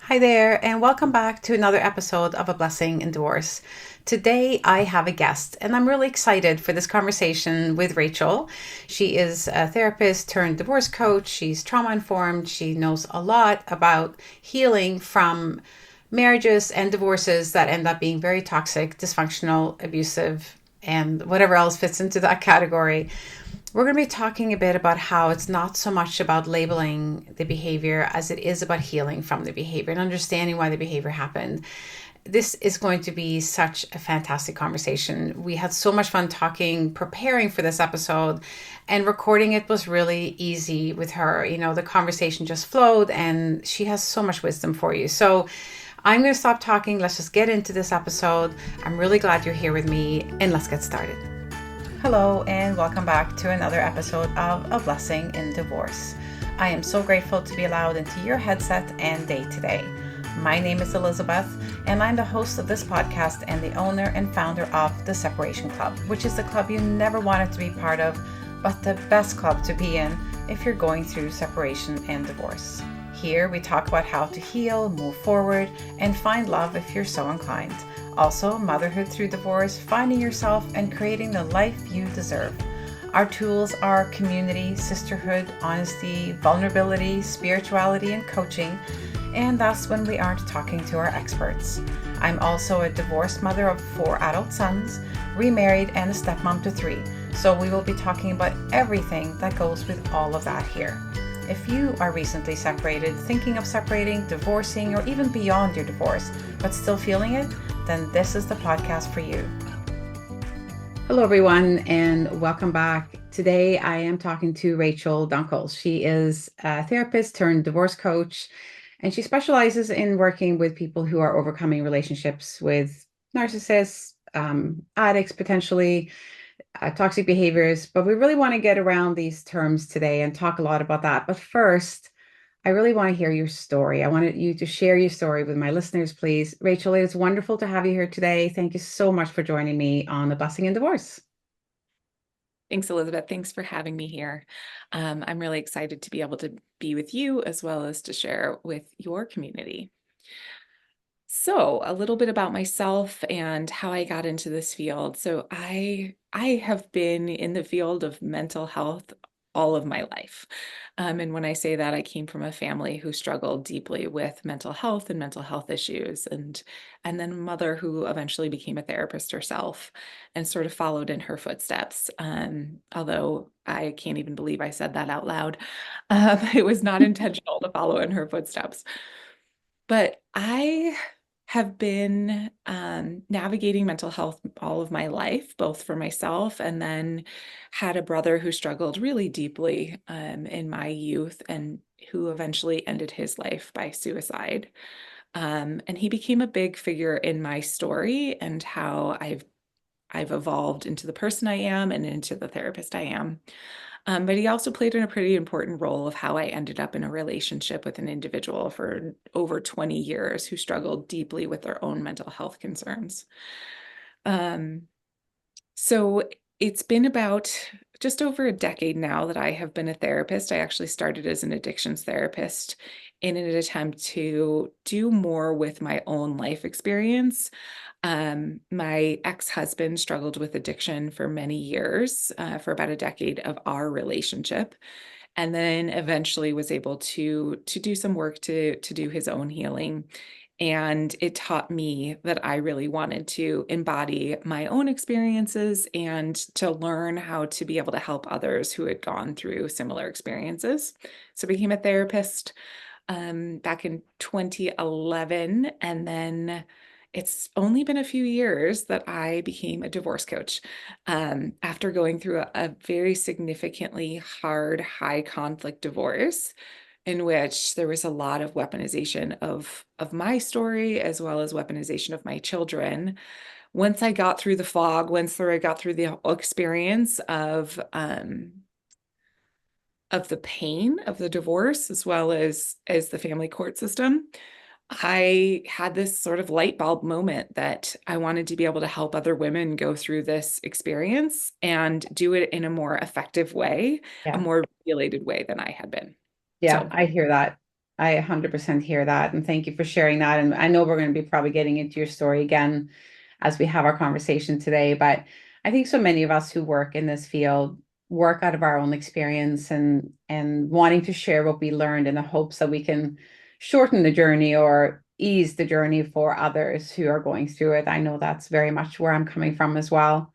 Hi there, and welcome back to another episode of A Blessing in Divorce. Today, I have a guest, and I'm really excited for this conversation with Rachael. She is a therapist turned divorce coach. She's trauma informed. She knows a lot about healing from marriages and divorces that end up being very toxic, dysfunctional, abusive, and whatever else fits into that category. We're going to be talking a bit about how it's not so much about labeling the behavior as it is about healing from the behavior and understanding why the behavior happened. This is going to be such a fantastic conversation. We had so much fun talking, preparing for this episode, and recording it was really easy with her. You know, the conversation just flowed, and she has so much wisdom for you. So I'm going to stop talking. Let's just get into this episode. I'm really glad you're here with me, and let's get started. Hello, and welcome back to another episode of A Blessing in Divorce. I am so grateful to be allowed into your headset and day today. My name is Elizabeth, and I'm the host of this podcast and the owner and founder of The Separation Club, which is the club you never wanted to be part of, but the best club to be in if you're going through separation and divorce. Here we talk about how to heal, move forward, and find love if you're so inclined. Also, motherhood through divorce, finding yourself, and creating the life you deserve. Our tools are community, sisterhood, honesty, vulnerability, spirituality, and coaching. And that's when we aren't talking to our experts. I'm also a divorced mother of 4 adult sons, remarried, and a stepmom to 3. So we will be talking about everything that goes with all of that here. If you are recently separated, thinking of separating, divorcing, or even beyond your divorce, but still feeling it, then this is the podcast for you. Hello, everyone, and welcome back. Today, I am talking to Rachael Dunkel. She is a therapist turned divorce coach, and she specializes in working with people who are overcoming relationships with narcissists, addicts, potentially, toxic behaviors. But we really want to get around these terms today and talk a lot about that. But first, I really want to hear your story. I wanted you to share your story with my listeners, please. Rachael, it is wonderful to have you here today. Thank you so much for joining me on A Blessing in Divorce. Thanks, Elizabeth. Thanks for having me here. I'm really excited to be able to be with you as well as to share with your community. So, a little bit about myself and how I got into this field. So, I have been in the field of mental health all of my life. And when I say that, I came from a family who struggled deeply with mental health and mental health issues, and then a mother who eventually became a therapist herself and sort of followed in her footsteps. Although I can't even believe I said that out loud. It was not intentional to follow in her footsteps. But I have been navigating mental health all of my life, both for myself and then had a brother who struggled really deeply in my youth and who eventually ended his life by suicide. And he became a big figure in my story and how I've evolved into the person I am and into the therapist I am. But he also played in a pretty important role of how I ended up in a relationship with an individual for over 20 years who struggled deeply with their own mental health concerns. Um, so it's been about just over a decade now that I have been a therapist. I actually started as an addictions therapist in an attempt to do more with my own life experience. My ex-husband struggled with addiction for many years, for about a decade of our relationship, and then eventually was able to do some work to do his own healing. And it taught me that I really wanted to embody my own experiences and to learn how to be able to help others who had gone through similar experiences. So I became a therapist back in 2011, and then it's only been a few years that I became a divorce coach after going through a very significantly hard, high conflict divorce in which there was a lot of weaponization of my story as well as weaponization of my children. Once I got through the fog, once I got through the experience of the pain of the divorce as well as the family court system, I had this sort of light bulb moment that I wanted to be able to help other women go through this experience and do it in a more effective way, a Yeah. more regulated way than I had been. Yeah, So I hear that. I 100% hear that. And thank you for sharing that. And I know we're going to be probably getting into your story again as we have our conversation today. But I think so many of us who work in this field work out of our own experience and wanting to share what we learned in the hopes that we can shorten the journey or ease the journey for others who are going through it. I know that's very much where I'm coming from as well.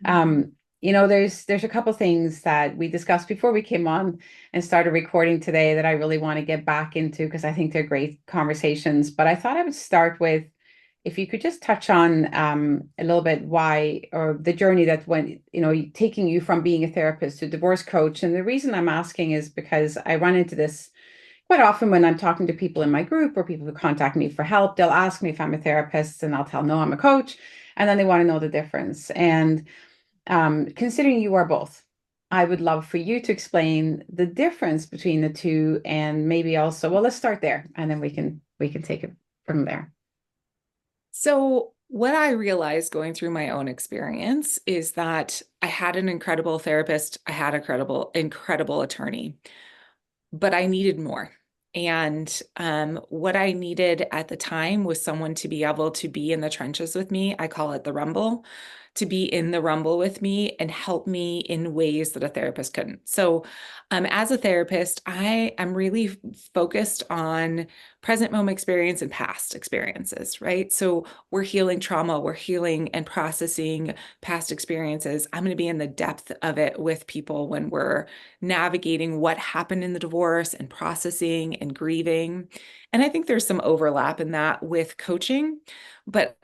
Mhm. Um, there's a couple things that we discussed before we came on and started recording today that I really want to get back into because I think they're great conversations. But I thought I would start with if you could just touch on a little bit why or the journey that went, taking you from being a therapist to divorce coach. And the reason I'm asking is because I run into this quite often when I'm talking to people in my group or people who contact me for help. They'll ask me if I'm a therapist and I'll tell no, I'm a coach. And then they want to know the difference. And considering you are both, I would love for you to explain the difference between the two, and maybe also, well, let's start there, and then we can take it from there. So, what I realized going through my own experience is that I had an incredible therapist, I had a incredible attorney, but I needed more. And what I needed at the time was someone to be able to be in the trenches with me. I call it the rumble, to be in the rumble with me and help me in ways that a therapist couldn't. So, as a therapist, I am really focused on present moment experience and past experiences, right? So, we're healing trauma, we're healing and processing past experiences. I'm going to be in the depth of it with people when we're navigating what happened in the divorce and processing and grieving. And I think there's some overlap in that with coaching, but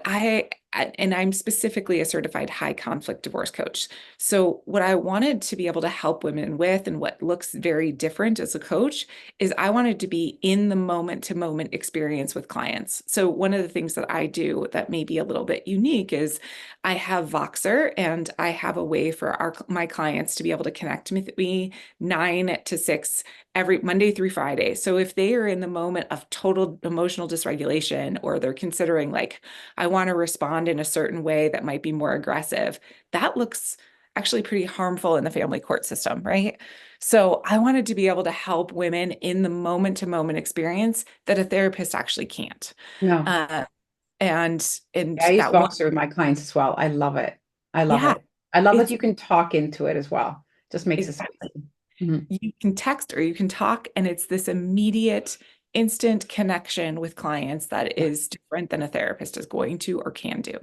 and I'm specifically a certified high conflict divorce coach. So, what I wanted to be able to help women with, and what looks very different as a coach, is I wanted to be in the moment to moment experience with clients. So, one of the things that I do that may be a little bit unique is I have Voxer, and I have a way for my clients to be able to connect with me 9 to 6 every Monday through Friday. So if they are in the moment of total emotional dysregulation, or they're considering like, I want to respond in a certain way that might be more aggressive, that looks actually pretty harmful in the family court system, right? So I wanted to be able to help women in the moment to moment experience that a therapist actually can't. No, Uh, and I use that one, Voxer with my clients as well. I love it. I love yeah, it. I love that it's you can talk into it as well. Just makes it so exactly. easy. Mhm. You can text or you can talk, and it's this immediate, instant connection with clients that Yeah. is different than a therapist is going to or can do.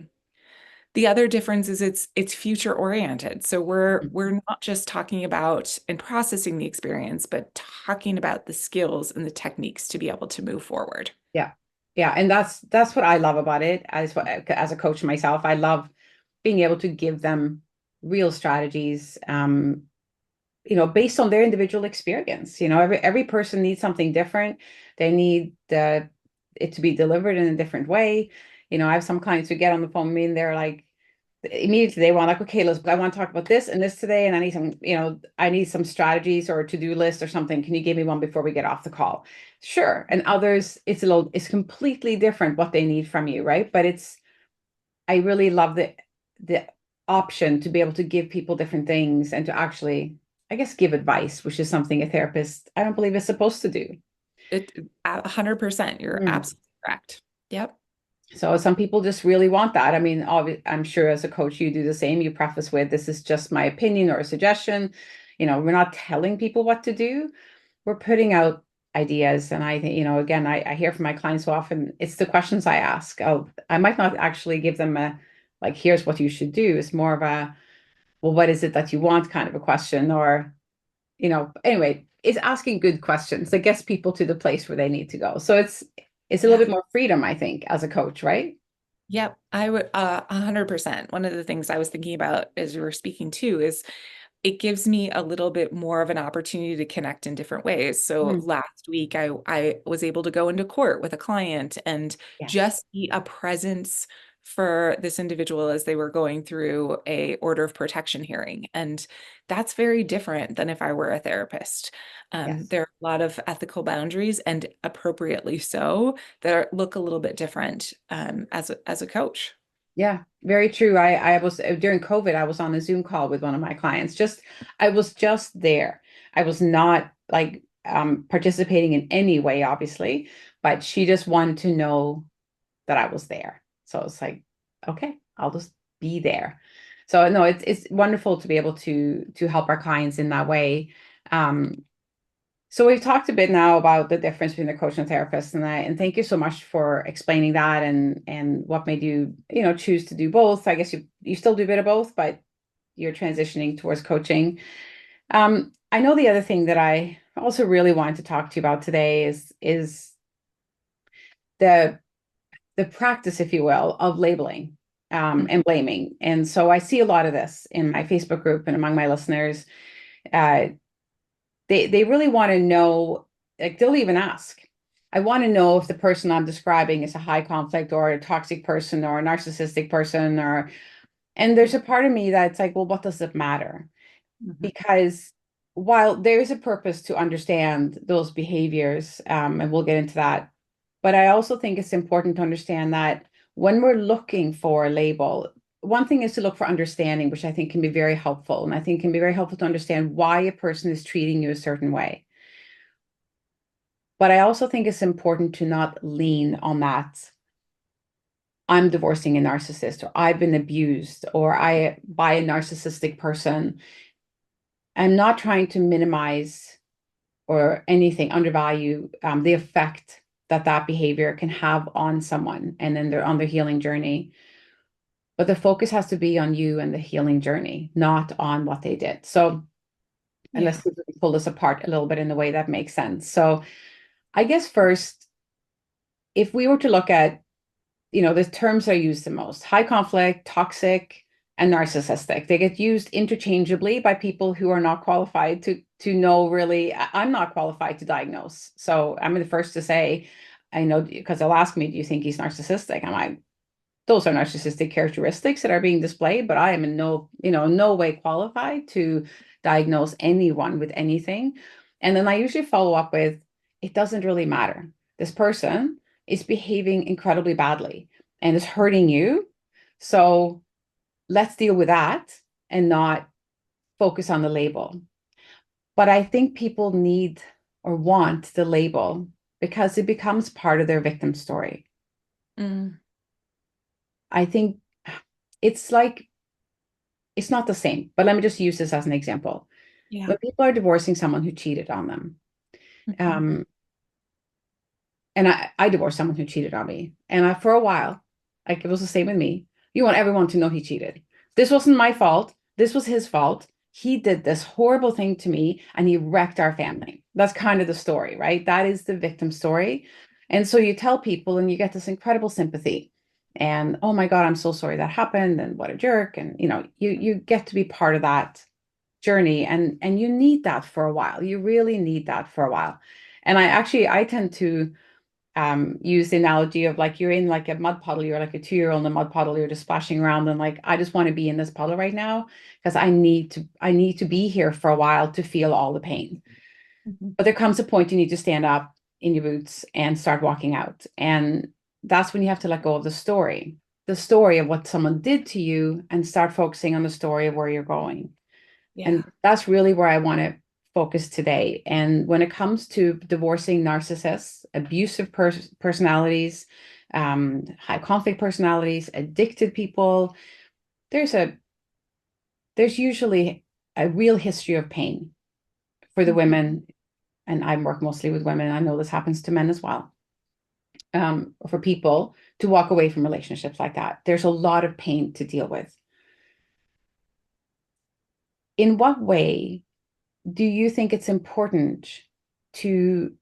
The other difference is it's future oriented. So we're not just talking about and processing the experience, but talking about the skills and the techniques to be able to move forward. Yeah. Yeah. And that's what I love about it as a coach myself. I love being able to give them real strategies, based on their individual experience. Every person needs something different. They need it to be delivered in a different way. I have some clients who get on the phone with me and they're like, immediately they want like, okay, I want to talk about this and this today, and I need some strategies or a to-do list or something. Can you give me one before we get off the call? Sure. And others, it's completely different what they need from you, right? But I really love the option to be able to give people different things and to actually, I guess, give advice, which is something a therapist, I don't believe, is supposed to do. It 100%, you're Mm. absolutely correct. Yep. So some people just really want that. I mean, I'm sure as a coach, you do the same. You preface with, this is just my opinion or a suggestion. We're not telling people what to do. We're putting out ideas. And I think, again, I hear from my clients so often, it's the questions I ask. I might not actually give them like, here's what you should do. It's more of well, what is it that you want kind of a question, or, anyway, it's asking good questions that gets people to the place where they need to go. So it's a little Yeah. bit more freedom, I think, as a coach, right? Yep. I would 100%. One of the things I was thinking about as you were speaking too is it gives me a little bit more of an opportunity to connect in different ways. So Mm, last week, I was able to go into court with a client and yes. just be a presence for this individual as they were going through a order of protection hearing. And that's very different than if I were a therapist. Yes. There are a lot of ethical boundaries, and appropriately so, that look a little bit different as a coach. Yeah, very true. I was during COVID, I was on a Zoom call with one of my clients. I was just there. I was not like participating in any way, obviously, but she just wanted to know that I was there. So it's like, okay, I'll just be there. So no, it's wonderful to be able to help our clients in that way. So we've talked a bit now about the difference between the coach and therapist, and thank you so much for explaining that and what made you choose to do both. I guess you still do a bit of both, but you're transitioning towards coaching. I know the other thing that I also really wanted to talk to you about today is the the practice, if you will, of labeling and blaming. And so I see a lot of this in my Facebook group and among my listeners. Uh, they really want to know, like they'll even ask, I want to know if the person I'm describing is a high conflict or a toxic person or a narcissistic person, and there's a part of me that's like, well, what does it matter? Mhm. Because while there is a purpose to understand those behaviors, and we'll get into that, but I also think it's important to understand that when we're looking for a label, one thing is to look for understanding, which I think can be very helpful. And I think can be very helpful to understand why a person is treating you a certain way. But I also think it's important to not lean on that. I'm divorcing a narcissist, or I've been abused, or I by a narcissistic person. I'm not trying to minimize or anything, undervalue the effect that that behavior can have on someone and then they're on their healing journey. But the focus has to be on you and the healing journey, not on what they did. So, and Yeah. let's pull this apart a little bit in a way that makes sense. So, I guess first, if we were to look at, the terms are used the most: high conflict, toxic, and narcissistic. They get used interchangeably by people who are not qualified to know really. I'm not qualified to diagnose. So I'm the first to say, I know, because they'll ask me, do you think he's narcissistic? I'm like, those are narcissistic characteristics that are being displayed, but I am in no way qualified to diagnose anyone with anything. And then I usually follow up with, it doesn't really matter. This person is behaving incredibly badly and is hurting you. So let's deal with that and not focus on the label. But I think people need or want the label because it becomes part of their victim story. Mm. I think it's like, it's not the same, but let me just use this as an example. Yeah. When people are divorcing someone who cheated on them, Mhm. um, and I divorced someone who cheated on me, and for a while, like it was the same with me. You want everyone to know he cheated. This wasn't my fault. This was his fault. He did this horrible thing to me, and he wrecked our family. That's kind of the story, right? That is the victim story. And so you tell people, and you get this incredible sympathy. And oh my God, I'm so sorry that happened, and what a jerk. And you get to be part of that journey, and you need that for a while. You really need that for a while. And I tend to use the analogy of, like, you're in like a mud puddle, you're like a 2-year-old in a mud puddle, you're just splashing around, and like, I just want to be in this puddle right now because I need to be here for a while to feel all the pain. Mhm. But there comes a point you need to stand up in your boots and start walking out, and that's when you have to let go of the story of what someone did to you, and start focusing on the story of where you're going. Yeah. And that's really where I want to focus today. And when it comes to divorcing narcissists, abusive personalities, high conflict personalities, addicted people, there's a there's usually a real history of pain for the Mhm. women. And I work mostly with women. I know this happens to men as well. For people to walk away from relationships like that, there's a lot of pain to deal with. In what way do you think it's important to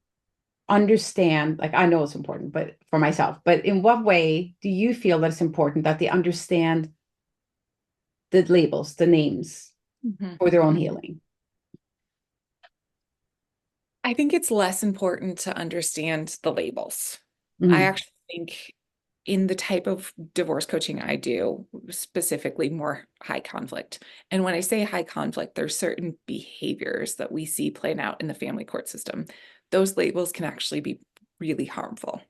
understand, like, I know it's important, but for myself, but in what way do you feel that it's important that they understand the labels, the names Mhm. for their own Mhm. healing? I think it's less important to understand the labels. I Mhm. actually think in the type of divorce coaching I do, specifically more high conflict. And when I say high conflict, there's certain behaviors that we see playing out in the family court system. Those labels can actually be really harmful.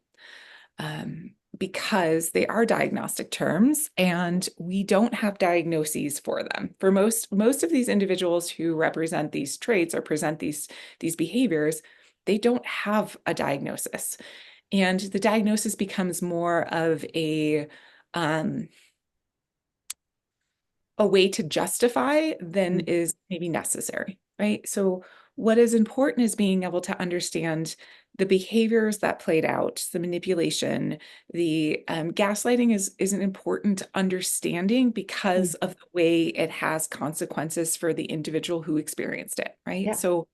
Because they are diagnostic terms and we don't have diagnoses for them. For most of these individuals who represent these traits or present these behaviors, they don't have a diagnosis. And the diagnosis becomes more of um, a way to justify than Mm. is maybe necessary, right? So what is important is being able to understand the behaviors that played out, the manipulation, the gaslighting is an important understanding because Mm. of the way it has consequences for the individual wwho experienced it, right? Yeah. So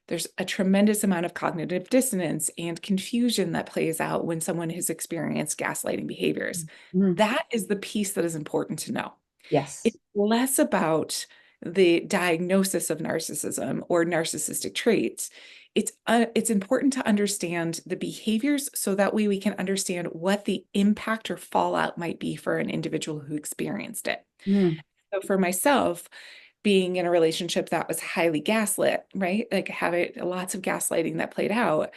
there's a tremendous amount of cognitive dissonance and confusion that plays out when someone has experienced gaslighting behaviors. Mm. That is the piece that is important to know. Yes. It's less about the diagnosis of narcissism or narcissistic traits. It's important to understand the behaviors so that way we can understand what the impact or fallout might be for an individual who experienced it. Mm. So for myself, being in a relationship that was highly gaslit, right? Like having lots of gaslighting that played out,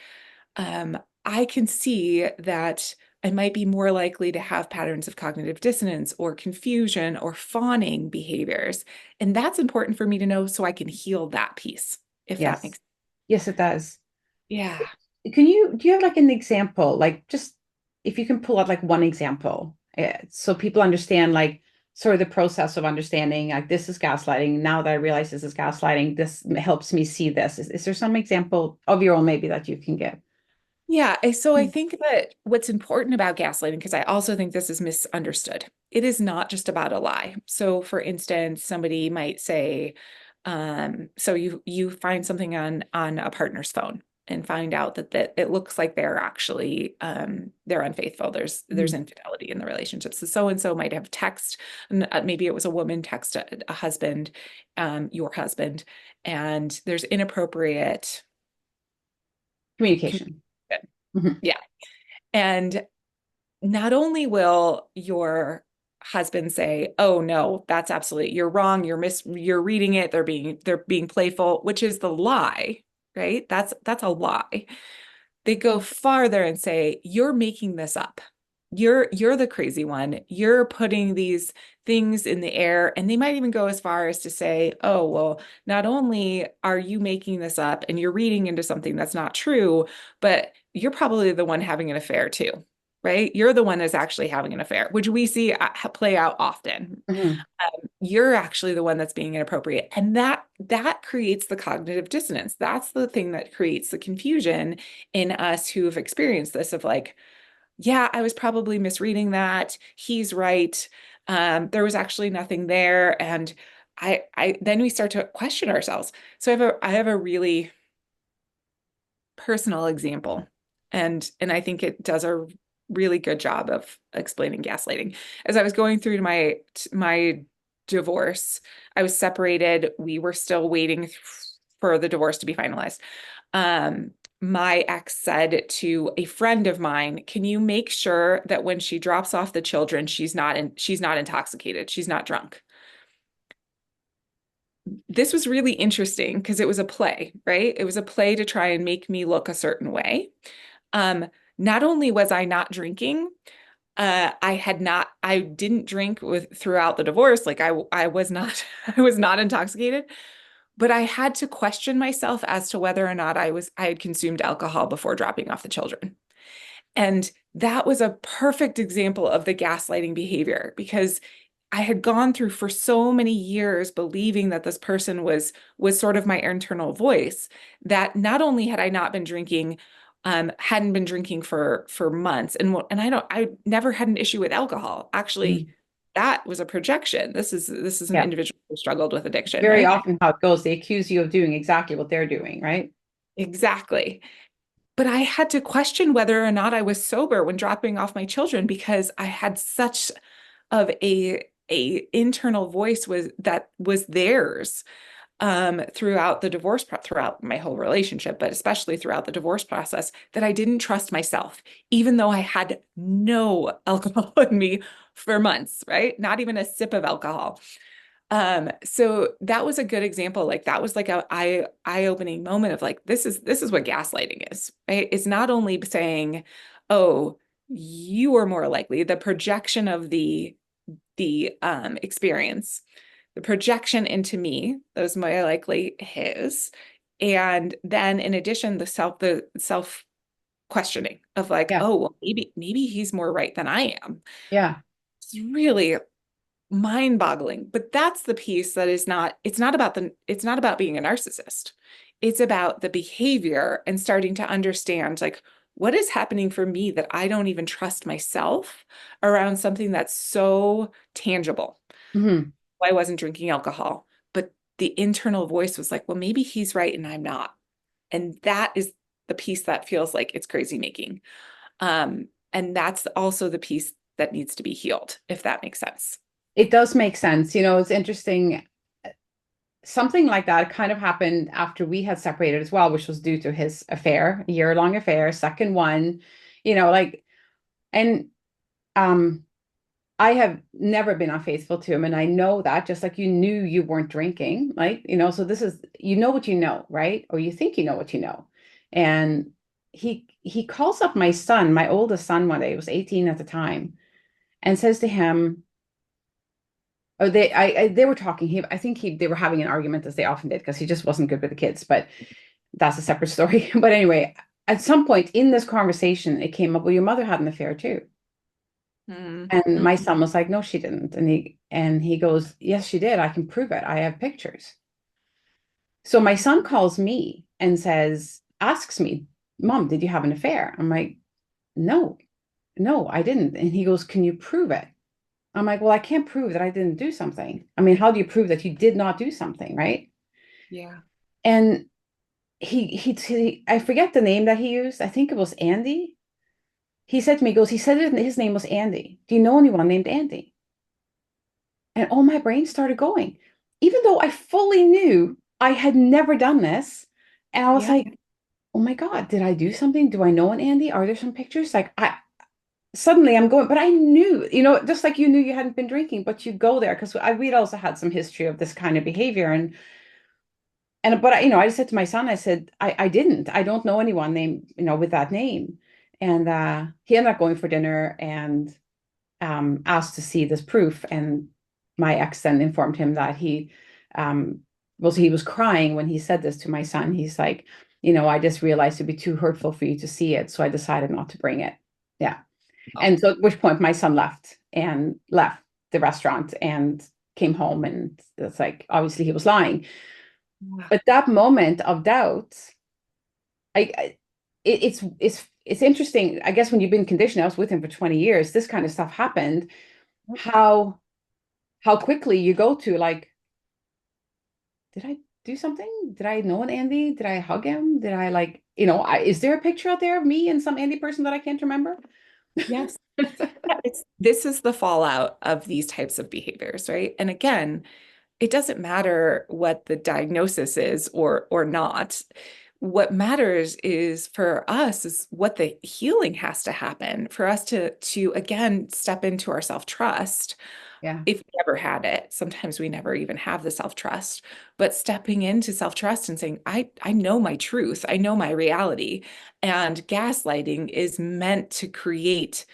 I can see that I might be more likely to have patterns of cognitive dissonance or confusion or fawning behaviors. And that's important for me to know so I can heal that piece, if that Yes. makes sense. Yes, it does. Yeah. Do you have like an example, like just if you can pull out like one example, so people understand like sort of the process of understanding like this is gaslighting. Now that I realize this is gaslighting, this helps me see this. Is there some example of your own maybe that you can give? Yeah. So I think that what's important about gaslighting, because I also think this is misunderstood, it is not just about a lie. So for instance, somebody might say, so you find something on a partner's phone and find out that it looks like they're actually they're unfaithful. There's Mm. infidelity in the relationship. So and so might have text, maybe it was a woman text a husband, your husband, and there's inappropriate Communication. communication. Mhm. Yeah. And not only will your husband say, "Oh no, that's absolutely you're wrong. You're reading it. They're being playful," which is the lie, right? That's a lie. They go farther and say, "You're making this up. You're the crazy one. You're putting these things in the air." And they might even go as far as to say, "Oh, well, not only are you making this up and you're reading into something that's not true, but you're probably the one having an affair too." Right? You're the one that's actually having an affair, which we see play out often. Mhm. You're actually the one that's being inappropriate, and that creates the cognitive dissonance. That's the thing that creates the confusion in us who have experienced this of like, yeah, I was probably misreading that. He's right. There was actually nothing there. And I then we start to question ourselves. So I have a really personal example, and I think it does a really good job of explaining gaslighting. As I was going through my divorce, I was separated. We were still waiting for the divorce to be finalized. Um, my ex said to a friend of mine, "Can you make sure that when she drops off the children, she's not intoxicated, she's not drunk?" This was really interesting because it was a play, right? It was a play to try and make me look a certain way. Um, Not only was I not drinking, I didn't drink throughout the divorce. Like I was not, I was not intoxicated, but I had to question myself as to whether or not I had consumed alcohol before dropping off the children. And that was a perfect example of the gaslighting behavior because I had gone through for so many years believing that this person was sort of my internal voice, that not only had I not been drinking, hadn't been drinking for months, and I never had an issue with alcohol. Actually, Mm. that was a projection. This is an Yeah. individual who struggled with addiction, Very right? often how it goes, they accuse you of doing exactly what they're doing, right? Exactly. But I had to question whether or not I was sober when dropping off my children because I had such of a internal voice was theirs throughout my whole relationship, but especially throughout the divorce process, that I didn't trust myself, even though I had no alcohol in me for months, right? Not even a sip of alcohol. So that was a good example. Like that was like a eye-opening moment of like, this is what gaslighting is, right? It's not only saying, "Oh, you are more likely," the projection of the experience, the projection into me, that was more likely his, And then in addition, the self questioning of like, Yeah. oh, well, maybe he's more right than I am. Yeah. It's really mind-boggling. But that's the piece that is not, it's not about being a narcissist. It's about the behavior and starting to understand like what is happening for me that I don't even trust myself around something that's so tangible. Hmm. I wasn't drinking alcohol, but the internal voice was like, well, maybe he's right and I'm not. And that is the piece that feels like it's crazy making. And that's also the piece that needs to be healed, if that makes sense. It does make sense. It's interesting. Something like that kind of happened after we had separated as well, which was due to his affair, a year-long affair, second one, like, and um, I have never been unfaithful to him. And I know that just like you knew you weren't drinking, like, so this is, what you know, right? Or you think you know what you know. And he calls up my son, my oldest son one day, he was 18 at the time, and says to him, oh, they were talking. I think they were having an argument as they often did because he just wasn't good with the kids. But that's a separate story. But anyway, at some point in this conversation, it came up, well, your mother had an affair too. And Mm-hmm. my son was like, no, she didn't. And he goes, yes, she did. I can prove it. I have pictures. So my son calls me and asks me, Mom, did you have an affair? I'm like, no, no, I didn't. And he goes, can you prove it? I'm like, well, I can't prove that I didn't do something. I mean, how do you prove that you did not do something, right? Yeah. And I forget the name that he used. I think it was Andy. He said to me, he goes, he said his name was Andy. Do you know anyone named Andy? And all my brain started going, even though I fully knew I had never done this. And I was Yeah. like, oh my God, did I do something? Do I know an Andy? Are there some pictures? Like suddenly I'm going, but I knew, just like you knew you hadn't been drinking, but you go there because we'd also had some history of this kind of behavior. But I just said to my son, I said, I didn't. I don't know anyone named, with that name. And he ended up going for dinner and asked to see this proof. And my ex then informed him that um, he was crying when he said this to my son. He's like, I just realized it'd be too hurtful for you to see it. So I decided not to bring it. Yeah. Oh, And so at which point my son left the restaurant and came home. And it's like, obviously he was lying. yeah. But that moment of doubt, I it's interesting. I guess when you've been conditioned, I was with him for 20 years, this kind of stuff happened, how quickly you go to like, did I do something? Did I know an Andy? Did I hug him? Did I like, is there a picture out there of me and some Andy person that I can't remember? Yes. Yeah, this is the fallout of these types of behaviors, right? And again, it doesn't matter what the diagnosis is or not. What matters is for us is what the healing has to happen for us to again step into our self-trust. Yeah. If we ever had it, sometimes we never even have the self-trust, but stepping into self-trust and saying, I know my truth, I know my reality. And gaslighting is meant to create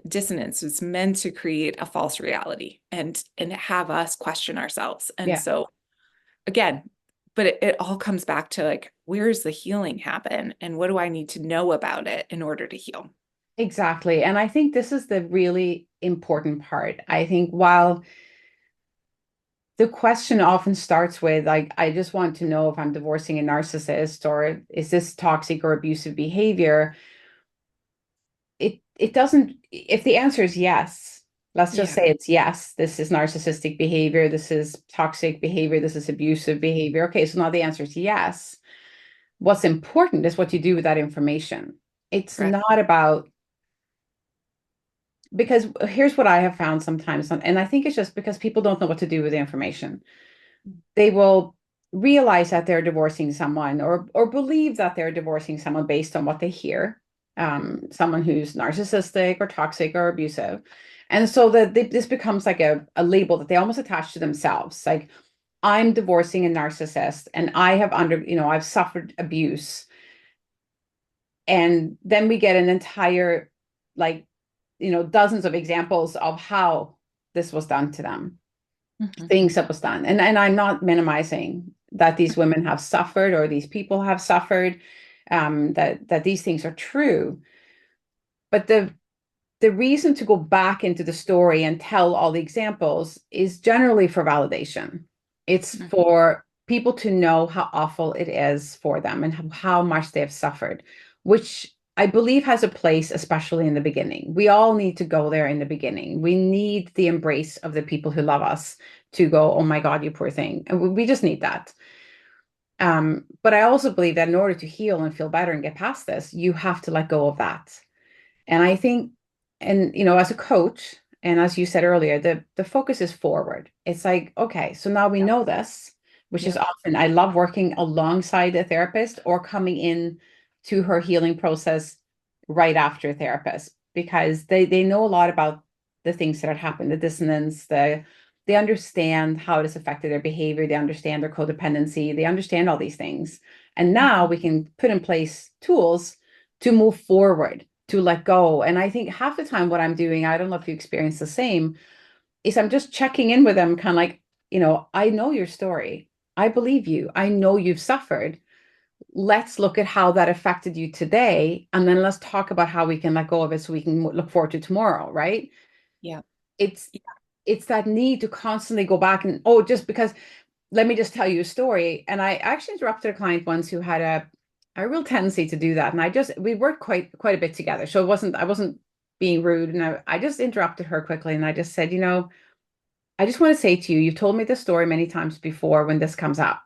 dissonance. It's meant to create a false reality and have us question ourselves. And Yeah. so again, but it all comes back to like, where's the healing happen? And what do I need to know about it in order to heal? Exactly. And I think this is the really important part. I think while the question often starts with like, I just want to know if I'm divorcing a narcissist or is this toxic or abusive behavior. It doesn't, if the answer is yes, let's just Yeah, say it's yes, this is narcissistic behavior, this is toxic behavior, this is abusive behavior. Okay, so now the answer is yes. What's important is what you do with that information. It's right. not about, because here's what I have found sometimes, and I think it's just because people don't know what to do with the information. They will realize that they're divorcing someone or believe that they're divorcing someone based on what they hear, someone who's narcissistic or toxic or abusive. And so this becomes like a label that they almost attach to themselves. Like, I'm divorcing a narcissist and I have I've suffered abuse. And then we get an entire, like, dozens of examples of how this was done to them, Mhm. things that was done. And I'm not minimizing that these women have suffered or these people have suffered, that these things are true. But the reason to go back into the story and tell all the examples is generally for validation. It's Mhm. for people to know how awful it is for them and how much they have suffered, which I believe has a place, especially in the beginning. We all need to go there in the beginning. We need the embrace of the people who love us to go, oh my God, you poor thing. And we just need that. But I also believe that in order to heal and feel better and get past this, you have to let go of that. And I think, and as a coach, and as you said earlier, the focus is forward. It's like, okay, so now we Yep. know this, which is Yep. often I love working alongside a therapist or coming in to her healing process right after a therapist because they know a lot about the things that had happened, the dissonance, they understand how it has affected their behavior, they understand their codependency, they understand all these things. And now Mhm. we can put in place tools to move forward, to let go. And I think half the time what I'm doing, I don't know if you experience the same, is I'm just checking in with them, kind of like, I know your story. I believe you. I know you've suffered. Let's look at how that affected you today. And then let's talk about how we can let go of it so we can look forward to tomorrow, right? Yeah. It's it's that need to constantly go back and, oh, just because, let me just tell you a story. And I actually interrupted a client once who had a real tendency to do that. And we worked quite a bit together. So I wasn't being rude. And I just interrupted her quickly. And I just said, I just want to say to you, you've told me this story many times before when this comes up.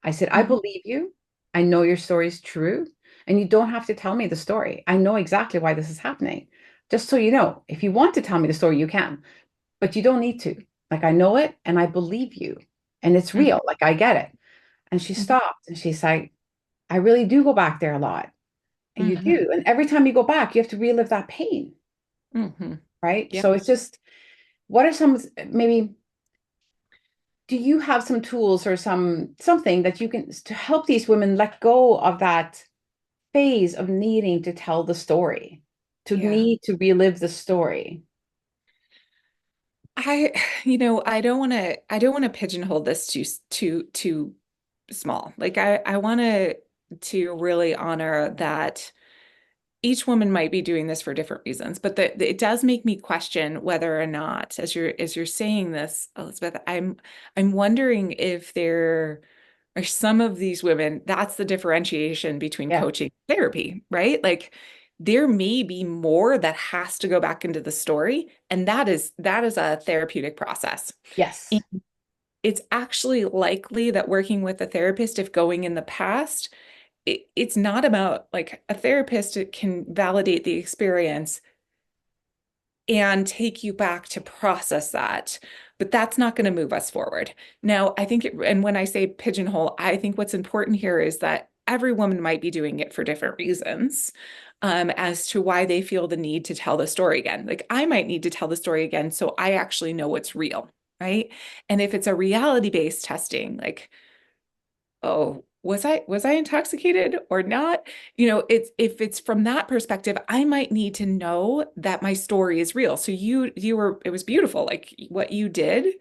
I said, I Mhm. believe you. I know your story is true. And you don't have to tell me the story. I know exactly why this is happening. Just so you know, if you want to tell me the story, you can, but you don't need to. Like, I know it and I believe you. And it's Mhm. real. Like, I get it. And she Mhm. stopped and she's like, I really do go back there a lot. And you Mhm. do. And every time you go back, you have to relive that pain. Mhm. Right. Yep. So it's just, what are some, maybe, do you have some tools or something that you can to help these women let go of that phase of needing to tell the story, to Yeah. need to relive the story? I, I don't want to pigeonhole this too small. Like I want to really honor that each woman might be doing this for different reasons, but it does make me question whether or not, as you're saying this, Elizabeth, I'm wondering if there are some of these women, that's the differentiation between Yeah. coaching and therapy, right? Like there may be more that has to go back into the story, and that is a therapeutic process. Yes. And it's actually likely that working with a therapist, if going in the past, it's not about like a therapist can validate the experience and take you back to process that. But that's not going to move us forward. Now, I think, and when I say pigeonhole, I think what's important here is that every woman might be doing it for different reasons, as to why they feel the need to tell the story again. Like I might need to tell the story again so I actually know what's real, right? And if it's a reality-based testing, like, oh, was I intoxicated or not? It's if it's from that perspective, I might need to know that my story is real. So you were it was beautiful, like what you did,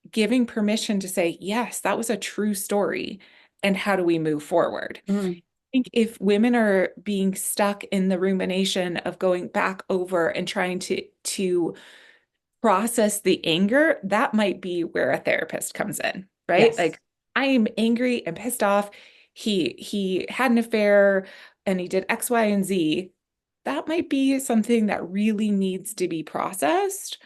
giving permission to say, yes, that was a true story. And how do we move forward? Mhm. I think if women are being stuck in the rumination of going back over and trying to process the anger, that might be where a therapist comes in, right? Yes. Like I am angry and pissed off. He had an affair and he did X, Y, and Z. That might be something that really needs to be processed.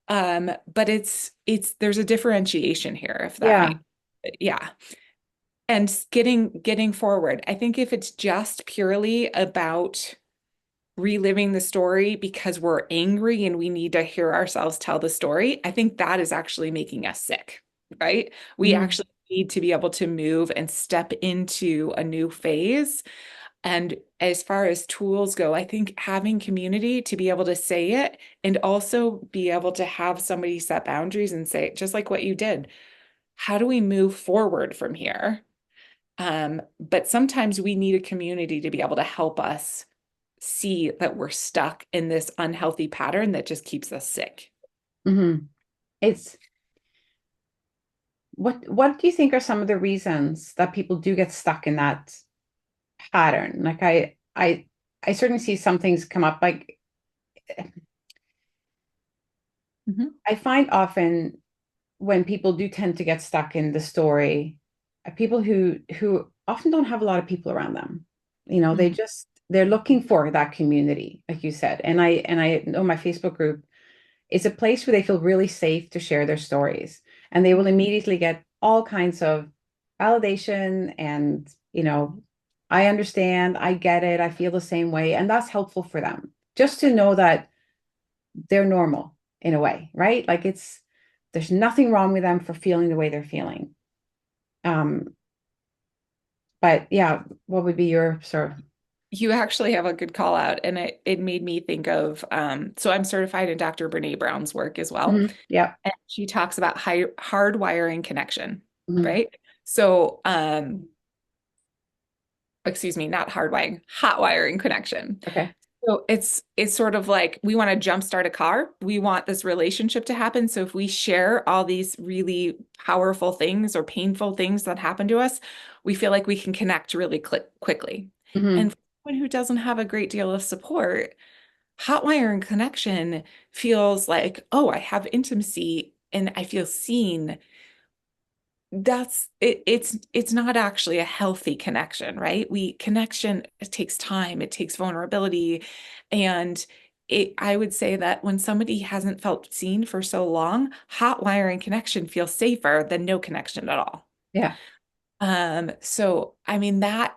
But it's there's a differentiation here, if that Yeah. makes yeah. And getting forward. I think if it's just purely about reliving the story because we're angry and we need to hear ourselves tell the story, I think that is actually making us sick, right? We Mhm. actually need to be able to move and step into a new phase. And as far as tools go, I think having community to be able to say it and also be able to have somebody set boundaries and say, just like what you did, how do we move forward from here? But sometimes we need a community to be able to help us see that we're stuck in this unhealthy pattern that just keeps us sick. Mhm. It's What do you think are some of the reasons that people do get stuck in that pattern? Like I certainly see some things come up. Like Mhm. I find often when people do tend to get stuck in the story, people who often don't have a lot of people around them. Mm. They're looking for that community, like you said. And I know my Facebook group is a place where they feel really safe to share their stories, and they will immediately get all kinds of validation and, I understand, I get it, I feel the same way, and that's helpful for them. Just to know that they're normal in a way, right? Like there's nothing wrong with them for feeling the way they're feeling. Um, but yeah, what would be your sort of? You actually have a good call out, and it made me think of so I'm certified in Dr. Brene Brown's work as well. Mhm. Yeah. And she talks about hardwiring connection, Mhm. right? So excuse me, not hardwiring, hot wiring connection. Okay. So it's sort of like we want to jumpstart a car. We want this relationship to happen. So if we share all these really powerful things or painful things that happen to us, we feel like we can connect really quickly. Hmm. And for someone who doesn't have a great deal of support, hot wiring connection feels like, oh, I have intimacy and I feel seen. That's it, it's not actually a healthy connection, right? Connection, it takes time, it takes vulnerability. And I would say that when somebody hasn't felt seen for so long, hot wiring connection feels safer than no connection at all. Yeah. So I mean that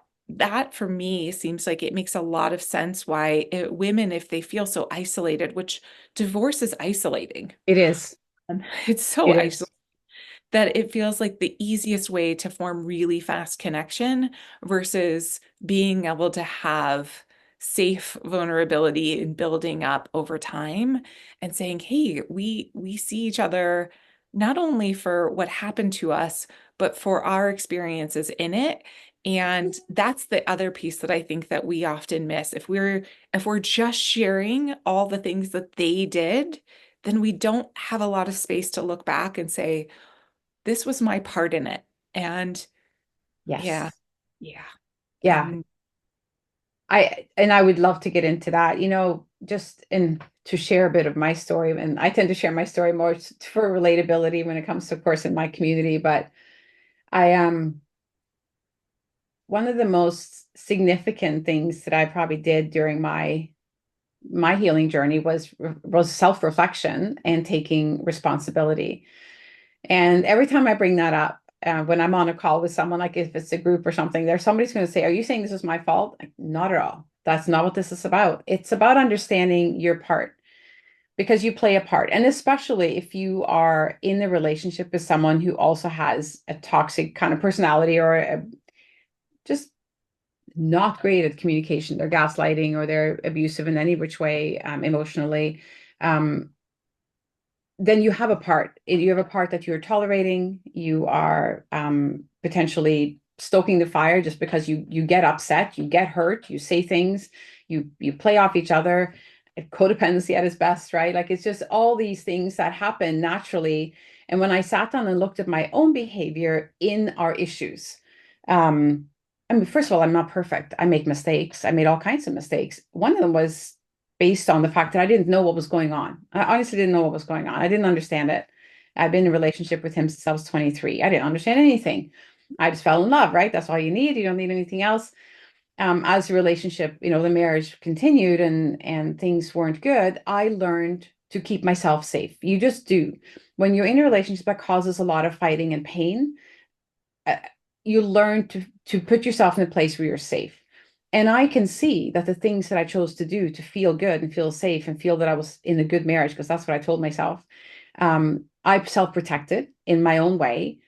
for me seems like it makes a lot of sense why women, if they feel so isolated, which divorce is isolating. It is. It's so It isolating is. that it feels like the easiest way to form really fast connection versus being able to have safe vulnerability and building up over time and saying, hey, we see each other not only for what happened to us, but for our experiences in it. And that's the other piece that I think that we often miss. If we're just sharing all the things that they did, then we don't have a lot of space to look back and say, this was my part in it. And yeah, Yes. yeah. Yeah. And I would love to get into that, just in to share a bit of my story. And I tend to share my story more for relatability when it comes to, of course, in my community. But I am one of the most significant things that I probably did during my healing journey was self-reflection and taking responsibility. And every time I bring that up, when I'm on a call with someone, like if it's a group or something, there's somebody's going to say, "Are you saying this is my fault?" Like, not at all. That's not what this is about. It's about understanding your part because you play a part. And especially if you are in the relationship with someone who also has a toxic kind of personality or just not great at communication, they're gaslighting or they're abusive in any which way, emotionally. Um, then you have a part. You have a part that you're tolerating. You are potentially stoking the fire just because you get upset, you get hurt, you say things, you play off each other. Codependency at its best, right? Like it's just all these things that happen naturally. And when I sat down and looked at my own behavior in our issues, um, I mean, first of all, I'm not perfect. I make mistakes. I made all kinds of mistakes. One of them was based on the fact that I didn't know what was going on. I honestly didn't know what was going on. I didn't understand it. I've been in a relationship with him since I was 23. I didn't understand anything. I just fell in love, right? That's all you need. You don't need anything else. As the relationship, the marriage continued and things weren't good, I learned to keep myself safe. You just do. When you're in a relationship that causes a lot of fighting and pain, uh, you learn to put yourself in a place where you're safe. And I can see that the things that I chose to do to feel good and feel safe and feel that I was in a good marriage, because that's what I told myself, I self-protected in my own way.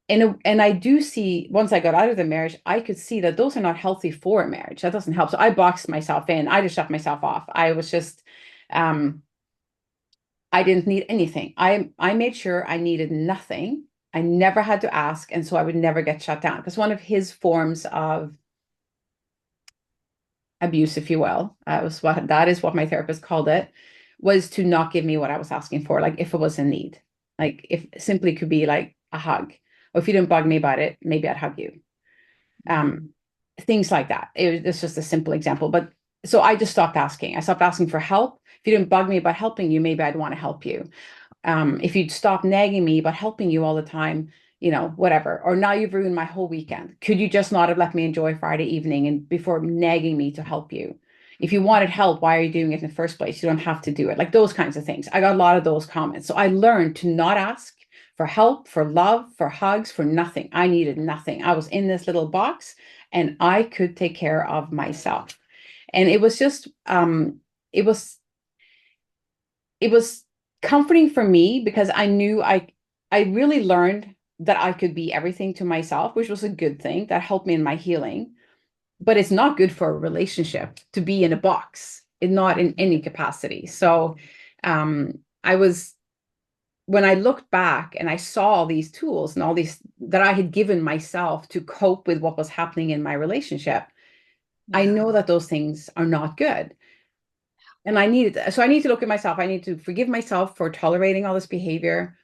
And I do see, once I got out of the marriage, I could see that those are not healthy for a marriage. That doesn't help. So I boxed myself in. I just shut myself off. I was just, um, I didn't need anything. I made sure I needed nothing. I never had to ask, and so I would never get shut down. Because one of his forms of abuse, if you will, that is what my therapist called it, was to not give me what I was asking for, like if it was in need, like if simply could be like a hug. Or if you didn't bug me about it, maybe I'd hug you. Um, Things like that. It's just a simple example. But so I just stopped asking. I stopped asking for help. If you didn't bug me about helping you, maybe I'd want to help you. If you'd stop nagging me about helping you all the time, whatever. Or now you've ruined my whole weekend. Could you just not have let me enjoy Friday evening and before nagging me to help you? If you wanted help, why are you doing it in the first place? You don't have to do it. Like those kinds of things. I got a lot of those comments. So I learned to not ask for help, for love, for hugs, for nothing. I needed nothing. I was in this little box and I could take care of myself. And it was just, it was it was comforting for me because I knew I really learned that I could be everything to myself, which was a good thing that helped me in my healing. But it's not good for a relationship to be in a box, not in any capacity. So I was when I looked back and I saw all these tools and all these that I had given myself to cope with what was happening in my relationship, I Yeah. know that those things are not good. And I need to look at myself. I need to forgive myself for tolerating all this behavior,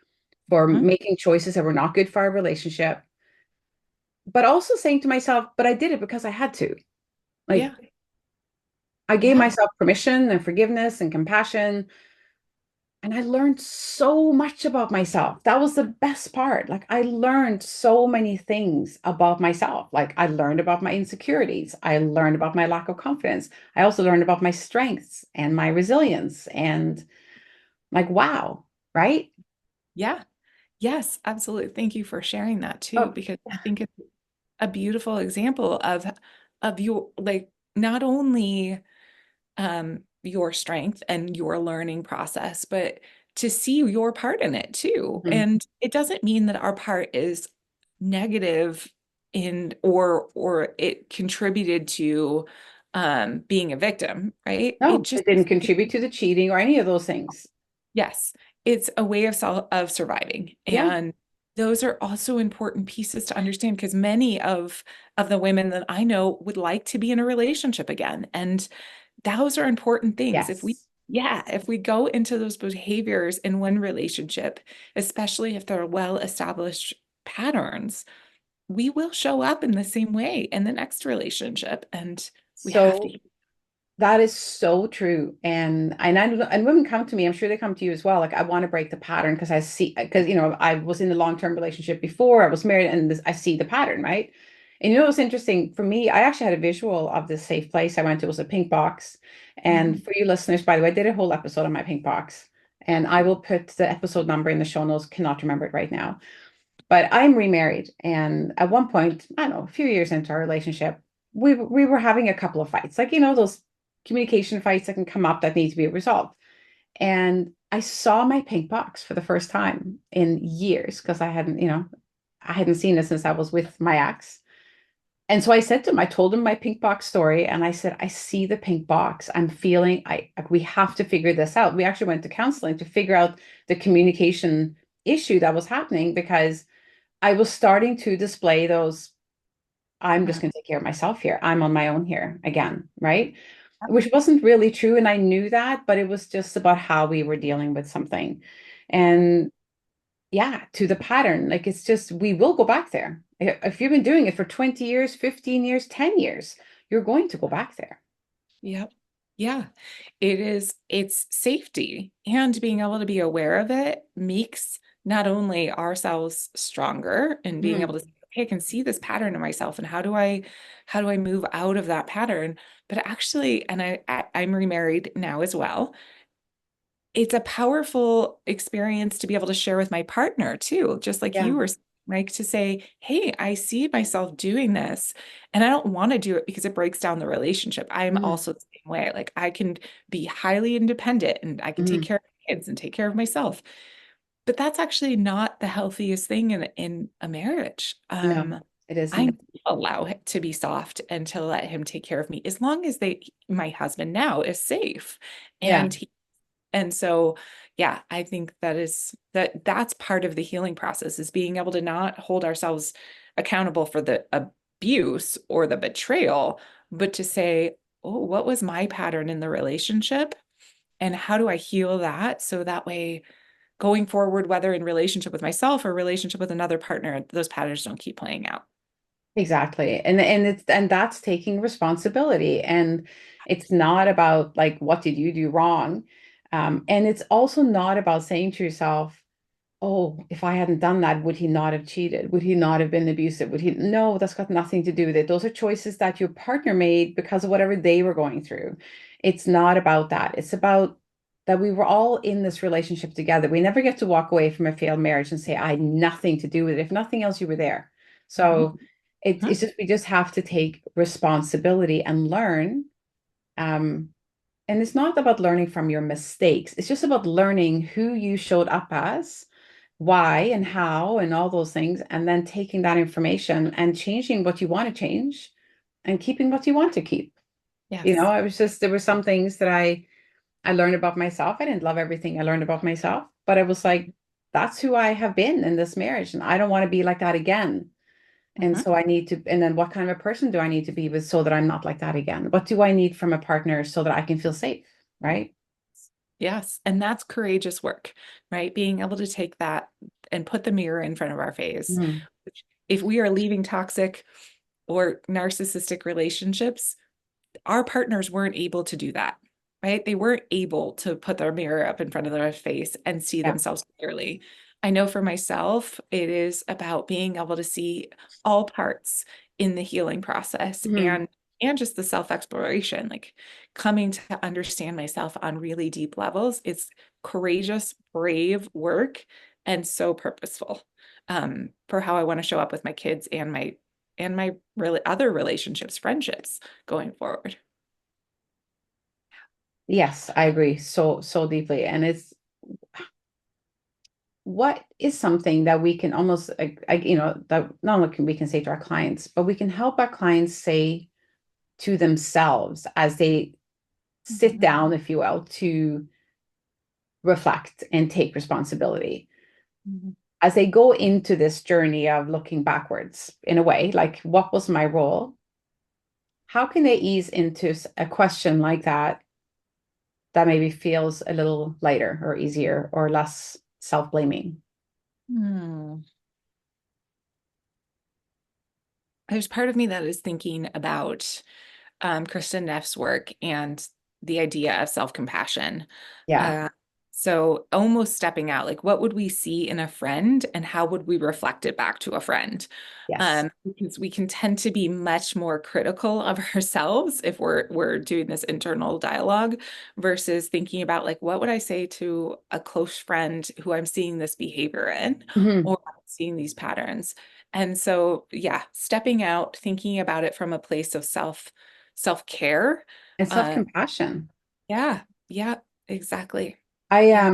for Mhm. making choices that were not good for our relationship, but also saying to myself, but I did it because I had to. Like Yeah. I gave Yeah. myself permission and forgiveness and compassion. And I learned so much about myself. That was the best part. Like I learned so many things about myself. Like I learned about my insecurities. I learned about my lack of confidence. I also learned about my strengths and my resilience. And like, wow, right? Yeah. Yes, absolutely. Thank you for sharing that too, Oh, because I think it's a beautiful example of your like not only your strength and your learning process, but to see your part in it too. mhm. And it doesn't mean that our part is negative in or it contributed to being a victim, right? It No, just it didn't contribute to the cheating or any of those things. yes, it's a way of surviving. Yeah. And those are also important pieces to understand because many of the women that I know would like to be in a relationship again. And those are important things. Yes. If we go into those behaviors in one relationship, especially if they're well-established patterns, we will show up in the same way in the next relationship. And we have So to. that is so true. And women come to me, I'm sure they come to you as well. Like I want to break the pattern because I see because I was in a long-term relationship before, I was married, and I see the pattern, right? And what's interesting for me, I actually had a visual of this safe place I went to. It was a pink box. And Mhm. for you listeners, by the way, I did a whole episode on my pink box. And I will put the episode number in the show notes, cannot remember it right now. But I'm remarried, and at one point, I don't know, a few years into our relationship, we were having a couple of fights, like those communication fights that can come up that need to be resolved. And I saw my pink box for the first time in years because I hadn't seen it since I was with my ex. And so I said to him, I told him my pink box story, and I said, I see the pink box. I'm feeling we have to figure this out. We actually went to counseling to figure out the communication issue that was happening because I was starting to display those, I'm just Uh, going to take care of myself here. I'm on my own here again, right? Which wasn't really true. And I knew that, but it was just about how we were dealing with something. And yeah, to the pattern, like it's just, we will go back there. If you've been doing it for 20 years, 15 years, 10 years, you're going to go back there. Yep. Yeah. It's safety and being able to be aware of it makes not only ourselves stronger and being able Mhm. to say, okay, I can see this pattern in myself and how do I move out of that pattern? But actually, and I'm remarried now as well. It's a powerful experience to be able to share with my partner too, just like Yeah. you were saying, like to say, hey, I see myself doing this and I don't want to do it because it breaks down the relationship. I'm Mhm. also the same way. Like I can be highly independent and I can take Mhm. care of kids and take care of myself. But that's actually not the healthiest thing in a marriage. No, it I isn't. allow it to be soft and to let him take care of me as long as my husband now is safe Yeah. and and so, yeah, I think that's part of the healing process is being able to not hold ourselves accountable for the abuse or the betrayal, but to say, oh, what was my pattern in the relationship? And how do I heal that? So that way going forward, whether in relationship with myself or relationship with another partner, those patterns don't keep playing out. Exactly. And that's taking responsibility. And it's not about like what did you do wrong? And it's also not about saying to yourself, oh, if I hadn't done that, would he not have cheated? Would he not have been abusive? Would he? No, that's got nothing to do with it. Those are choices that your partner made because of whatever they were going through. It's not about that. It's about that we were all in this relationship together. We never get to walk away from a failed marriage and say, I had nothing to do with it. If nothing else, you were there. Mhm. So it's just we just have to take responsibility and learn. Um, and it's not about learning from your mistakes. It's just about learning who you showed up as, why and how, and all those things, and then taking that information and changing what you want to change and keeping what you want to keep. Yes. I was just there were some things that I learned about myself. I didn't love everything I learned about myself, but I was like, that's who I have been in this marriage, and I don't want to be like that again. And Mhm. so I need to, and then what kind of a person do I need to be with so that I'm not like that again? What do I need from a partner so that I can feel safe? Right. Yes. And that's courageous work, right? Being able to take that and put the mirror in front of our face. Mhm. If we are leaving toxic or narcissistic relationships, our partners weren't able to do that, right? They weren't able to put their mirror up in front of their face and see Yeah. themselves clearly. I know for myself, it is about being able to see all parts in the healing process Mhm. and just the self-exploration, like coming to understand myself on really deep levels. It's courageous, brave work and so purposeful for how I want to show up with my kids and my really other relationships, friendships going forward. Yes, I agree so deeply. And it's what is something that we can almost that not only can we can say to our clients, but we can help our clients say to themselves as they sit Mhm. down, if you will, to reflect and take responsibility. Mhm. As they go into this journey of looking backwards in a way, like what was my role? How can they ease into a question like that maybe feels a little lighter or easier or less self-blaming? Hmm. There's part of me that is thinking about Kristen Neff's work and the idea of self-compassion. Yeah. Uh, so almost stepping out, like what would we see in a friend and how would we reflect it back to a friend? Yes. Because we can tend to be much more critical of ourselves if we're doing this internal dialogue versus thinking about like what would I say to a close friend who I'm seeing this behavior in Mhm. or seeing these patterns. And so, yeah, stepping out, thinking about it from a place of self-care. And Uh, self-compassion. yeah, yeah, exactly. I Yeah.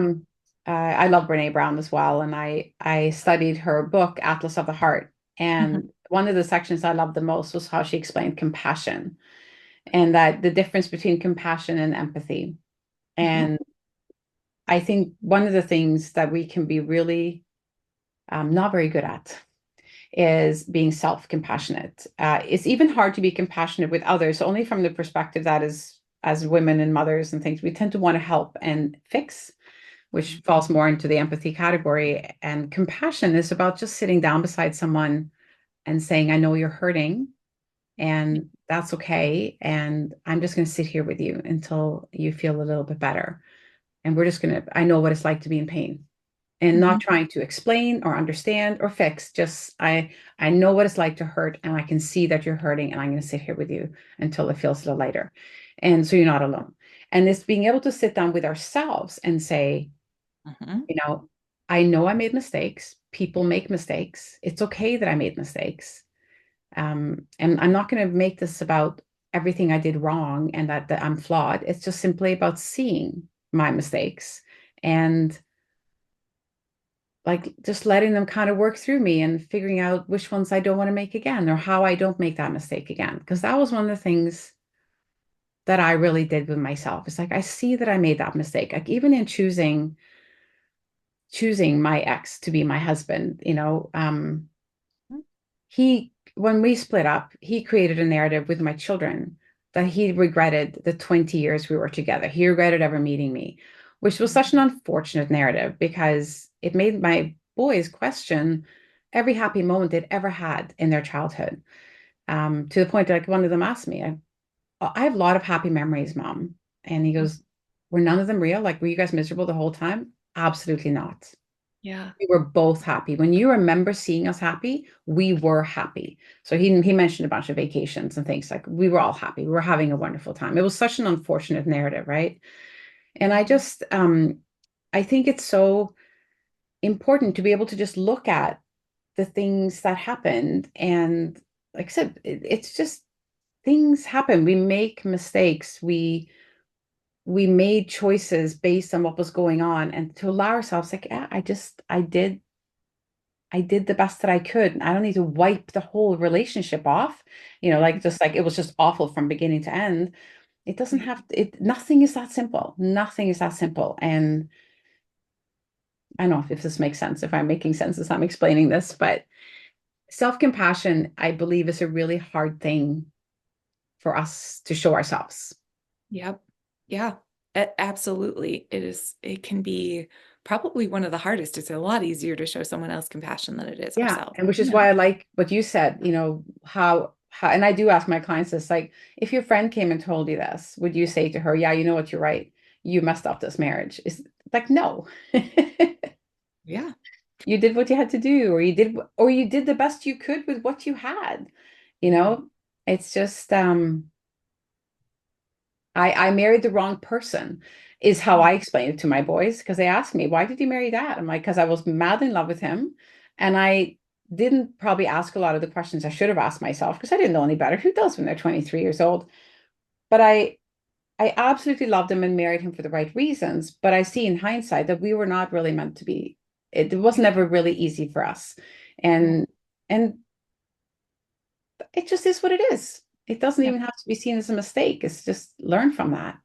I love Brene Brown as well, and I studied her book Atlas of the Heart. Mhm, And one of the sections I loved the most was how she explained compassion and that the difference between compassion and empathy. mhm, And I think one of the things that we can be really not very good at is being self-compassionate. It's even hard to be compassionate with others, only from the perspective that as women and mothers and things, we tend to want to help and fix, which mhm, falls more into the empathy category. And compassion is about just sitting down beside someone and saying, I know you're hurting and that's okay. And I'm just going to sit here with you until you feel a little bit better. And we're just going to, I know what it's like to be in pain and not mhm, trying to explain or understand or fix. Just, I know what it's like to hurt and I can see that you're hurting and I'm going to sit here with you until it feels a little lighter. And so you're not alone. And it's being able to sit down with ourselves and say, mhm, you I know I made mistakes. People make mistakes. It's okay that I made mistakes. And I'm not going to make this about everything I did wrong and that I'm flawed. It's just simply about seeing my mistakes and like just letting them kind of work through me and figuring out which ones I don't want to make again or how I don't make that mistake again. Because that was one of the things that I really did with myself. It's like I see that I made that mistake. Like even in choosing my ex to be my husband, he when we split up, he created a narrative with my children that he regretted the 20 years we were together. He regretted ever meeting me. which was such an unfortunate narrative because it made my boys question every happy moment they'd ever had in their childhood. To the point that, like, one of them asked me, I have a lot of happy memories, Mom. And he goes, were none of them real? Like, were you guys miserable the whole time? Absolutely not. Yeah. We were both happy. When you remember seeing us happy, we were happy. So he mentioned a bunch of vacations and things, like we were all happy. We were having a wonderful time. It was such an unfortunate narrative, right? And I think it's so important to be able to just look at the things that happened. And like I said, it's just things happen. We make mistakes. We made choices based on what was going on, and to allow ourselves, like, yeah, I did the best that I could. I don't need to wipe the whole relationship off, like, just like it was just awful from beginning to end. It doesn't have nothing is that simple. Nothing is that simple. And I don't know if this makes sense, if I'm making sense as I'm explaining this, but self-compassion, I believe, is a really hard thing for us to show ourselves. Yep. Yeah, absolutely. It can be probably one of the hardest. It's a lot easier to show someone else compassion than it is Yeah. ourselves. And which is Yeah. why I like what you said, how, and I do ask my clients this, like, if your friend came and told you this, would you say to her, yeah, you know what, you're right. You messed up this marriage. It's like, no. Yeah. You did what you had to do, or you did the best you could with what you had. You Mhm. know, it's just I married the wrong person is how I explain it to my boys, because they ask me, why did you marry that? I'm like, because I was mad in love with him, and I didn't probably ask a lot of the questions I should have asked myself because I didn't know any better. Who does when they're 23 years old? But I absolutely loved him and married him for the right reasons. But I see in hindsight that we were not really meant to be. It was never really easy for us. Yeah. And it just is what it is. It doesn't Yeah. even have to be seen as a mistake. It's just learn from that.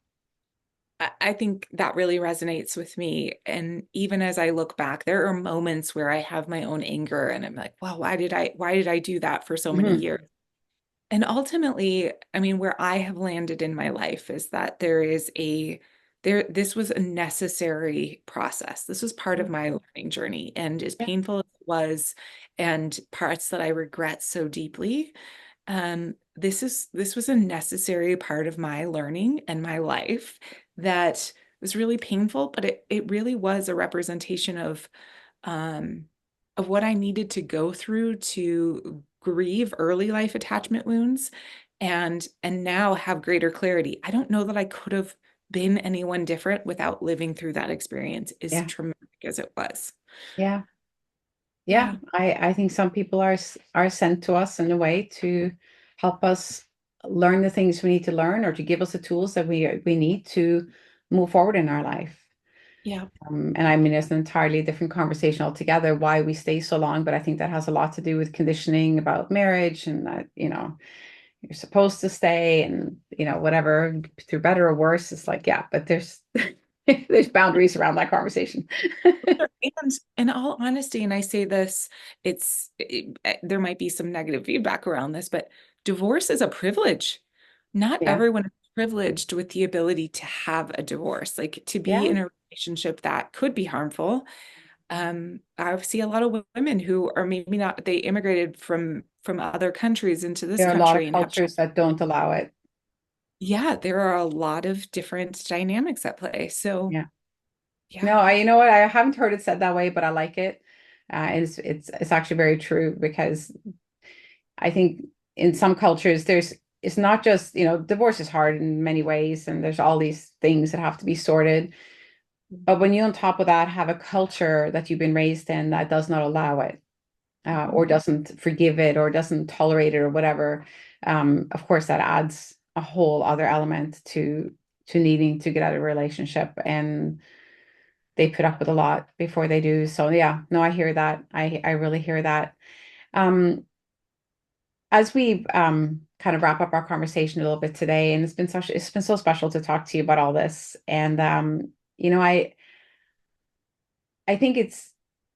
I think that really resonates with me. And even as I look back, there are moments where I have my own anger and I'm like, wow, why did I do that for so many Mhm. years? And ultimately, I mean, where I have landed in my life is that this was a necessary process. This was part of my learning journey. And as Yeah, painful as it was, and parts that I regret so deeply, this was a necessary part of my learning and my life that was really painful, but it really was a representation um, of what I needed to go through to grieve early life attachment wounds and now have greater clarity. I don't know that I could have been anyone different without living through that experience, as yeah, traumatic as it was. yeah, yeah. Yeah. I think some people are sent to us in a way to help us learn the things we need to learn, or to give us the tools that we need to move forward in our life. Yeah. And I mean, it's an entirely different conversation altogether why we stay so long, but I think that has a lot to do with conditioning about marriage, and that, you're supposed to stay, and whatever, through better or worse. It's like, yeah, but there's there's boundaries around that conversation. And in all honesty, and I say this, there might be some negative feedback around this, but divorce is a privilege. Not Yeah, everyone is privileged with the ability to have a divorce, like to be yeah. in a relationship that could be harmful. I see a lot of women who are maybe not, they immigrated from other countries into this There are a lot of country and have cultures that don't allow it. yeah, there are a lot of different dynamics at play. So Yeah. No, yeah, you know what? I haven't heard it said that way, but I like it. It's actually very true, because I think in some cultures it's not just, divorce is hard in many ways, and there's all these things that have to be sorted. But when you on top of that have a culture that you've been raised in that does not allow it, or doesn't forgive it, or doesn't tolerate it, or whatever, of course that adds a whole other element to needing to get out of a relationship, and they put up with a lot before they do. So yeah, no, I hear that. I really hear that. Um, as we kind of wrap up our conversation a little bit today, and it's been so special to talk to you about all this. And you know, I I think it's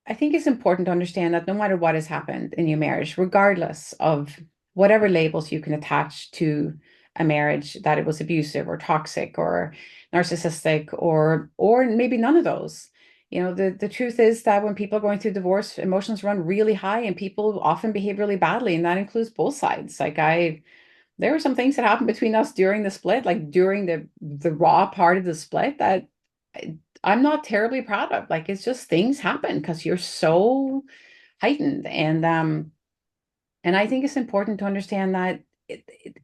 I think it's important to understand that no matter what has happened in your marriage, regardless of whatever labels you can attach to a marriage that it was abusive or toxic or narcissistic or maybe none of those. The truth is that when people are going through divorce, emotions run really high and people often behave really badly, and that includes both sides. There were some things that happened between us during the split, like during the raw part of the split that I'm not terribly proud of. Like it's just things happen because you're so heightened. And I think it's important to understand that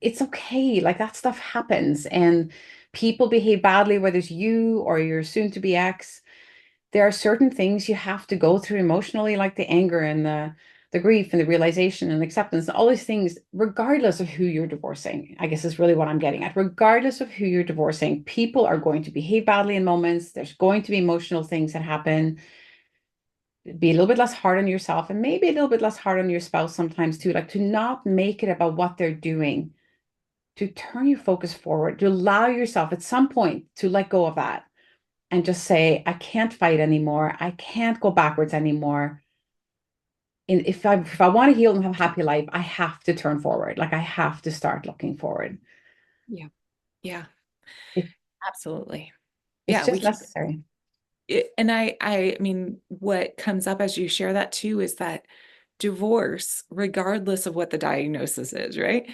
it's okay. Like that stuff happens and people behave badly, whether it's you or your soon to be ex. There are certain things you have to go through emotionally, like the anger and the grief and the realization and acceptance, all these things, regardless of who you're divorcing, I guess is really what I'm getting at. Regardless of who you're divorcing, people are going to behave badly in moments. There's going to be emotional things that happen. Be a little bit less hard on yourself and maybe a little bit less hard on your spouse sometimes too, like to not make it about what they're doing, to turn your focus forward, to allow yourself at some point to let go of that and just say, I can't fight anymore. I can't go backwards anymore. And if I want to heal and have a happy life, I have to turn forward. Like I have to start looking forward. Yeah. Yeah. It, Absolutely. it's Yeah, we just can't. necessary. And I mean, what comes up as you share that too is that divorce, regardless of what the diagnosis is, right?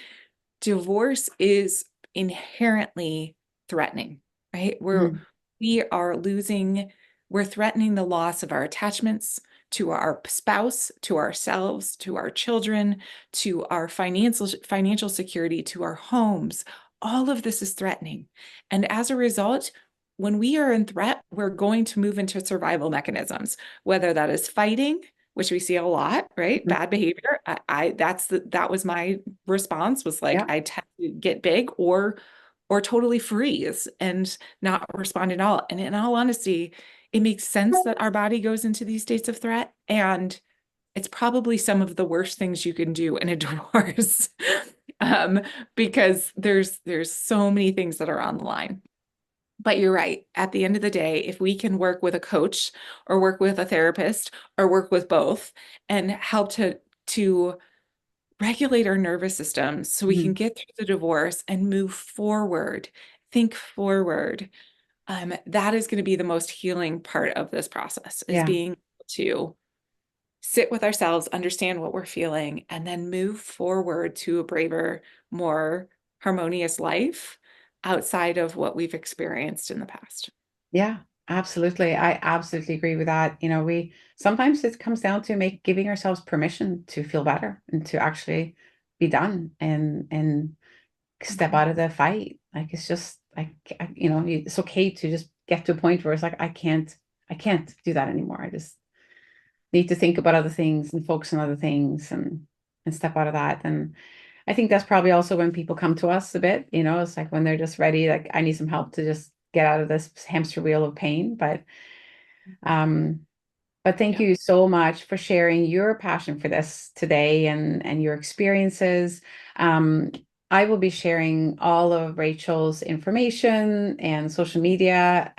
Divorce is inherently threatening, right? Mm, We are losing, we're threatening the loss of our attachments to our spouse, to ourselves, to our children, to our financial security, to our homes. All of this is threatening. And as a result, when we are in threat, we're going to move into survival mechanisms, whether that is fighting, which we see a lot, right? mhm. Bad behavior. That was my response, was like Yeah, I tend to get big or totally freeze and not respond at all. And in all honesty, it makes sense that our body goes into these states of threat, and it's probably some of the worst things you can do in a divorce. um, because there's so many things that are on the line. But you're right. At the end of the day, if we can work with a coach or work with a therapist or work with both and help to regulate our nervous system so we can mhm. get through the divorce and move forward, think forward, that is going to be the most healing part of this process, is Yeah, being able to sit with ourselves, understand what we're feeling, and then move forward to a braver, more harmonious life outside of what we've experienced in the past. yeah, absolutely. I absolutely agree with that. We sometimes it comes down to giving ourselves permission to feel better and to actually be done and step Mhm. out of the fight. Like it's just like it's okay to just get to a point where it's like I can't do that anymore. I just need to think about other things and focus on other things and step out of that. And I think that's probably also when people come to us a bit, it's like when they're just ready, like I need some help to just get out of this hamster wheel of pain. Um but thank Yeah. you so much for sharing your passion for this today and your experiences. Um, I will be sharing all of Rachel's information and social media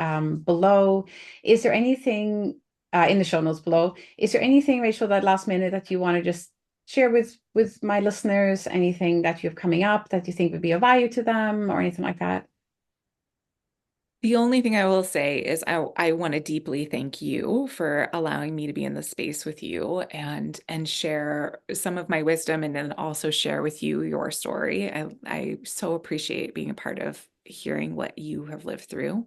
below. Is there anything in the show notes below? Is there anything, Rachel, that last minute that you want to just share with my listeners? Anything that you have coming up that you think would be of value to them or anything like that? The only thing I will say is I want to deeply thank you for allowing me to be in the space with you and share some of my wisdom, and then also share with you your story. I so appreciate being a part of hearing what you have lived through.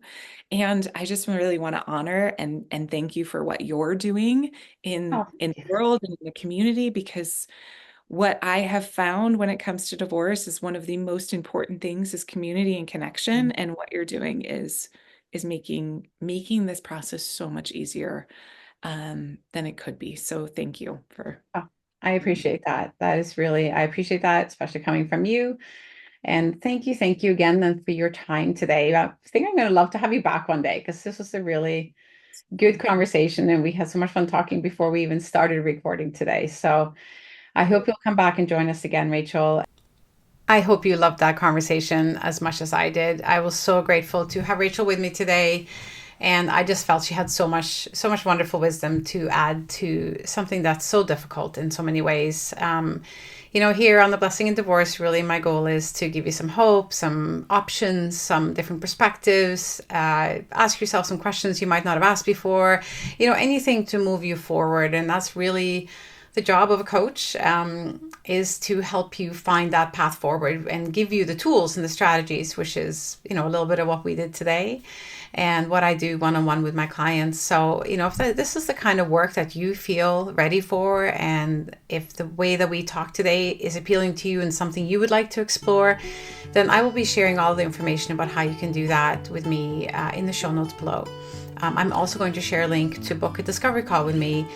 And I just really want to honor and thank you for what you're doing Oh, in thank the you. world and in the community, because what I have found when it comes to divorce is one of the most important things is community and connection. And what you're doing is making this process so much easier than it could be. So thank you for Oh, I doing appreciate that. I appreciate that, especially coming from you. And thank you again then for your time today. I think I'm going to love to have you back one day because this was a really good that. conversation and we had so much fun talking before we even started recording today. So I hope you'll come back and join us again, Rachel. I hope you loved that conversation as much as I did. I was so grateful to have Rachel with me today. And I just felt she had so much wonderful wisdom to add to something that's so difficult in so many ways. Here on The Blessing in Divorce, really my goal is to give you some hope, some options, some different perspectives, ask yourself some questions you might not have asked before, anything to move you forward. And that's really the job of a coach, is to help you find that path forward and give you the tools and the strategies, which is, a little bit of what we did today and what I do one-on-one with my clients. So, if this is the kind of work that you feel ready for, and if the way that we talk today is appealing to you and something you would like to explore, then I will be sharing all the information about how you can do that with me in the show notes below. I'm also going to share a link to book a discovery call with me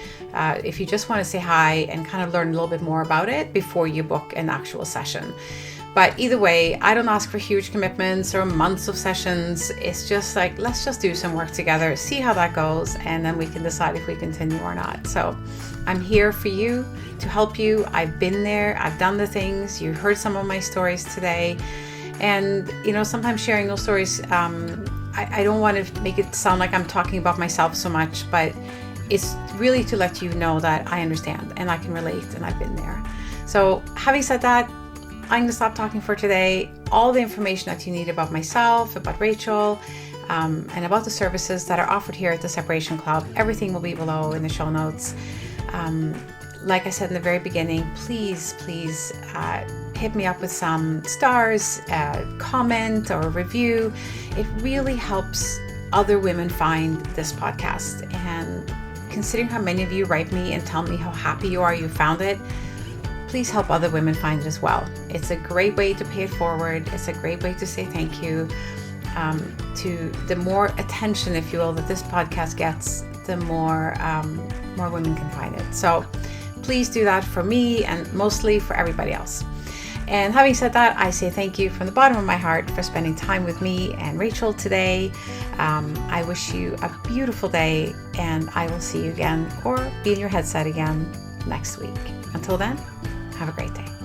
if you just want to say hi and kind of learn a little bit more about it before you book an actual session. But either way, I don't ask for huge commitments or months of sessions. It's just like, let's just do some work together, see how that goes, and then we can decide if we continue or not. So I'm here for you, to help you. I've been there, I've done the things. You heard some of my stories today. And, sometimes sharing those stories, I don't want to make it sound like I'm talking about myself so much, but it's really to let you know that I understand and I can relate and I've been there. So having said that, I'm going to stop talking for today. All the information that you need about myself, about Rachael, and about the services that are offered here at the Separation Club, everything will be below in the show notes. Like I said in the very beginning, please hit me up with some stars, comment or review. It really helps other women find this podcast. And considering how many of you write me and tell me how happy you are you found it, please help other women find it as well. It's a great way to pay it forward. It's a great way to say thank you. To the more attention, if you will, that this podcast gets, the more women can find it. So please do that for me and mostly for everybody else. And having said that, I say thank you from the bottom of my heart for spending time with me and Rachael today. I wish you a beautiful day, and I will see you again or be in your headset again next week. Until then, have a great day.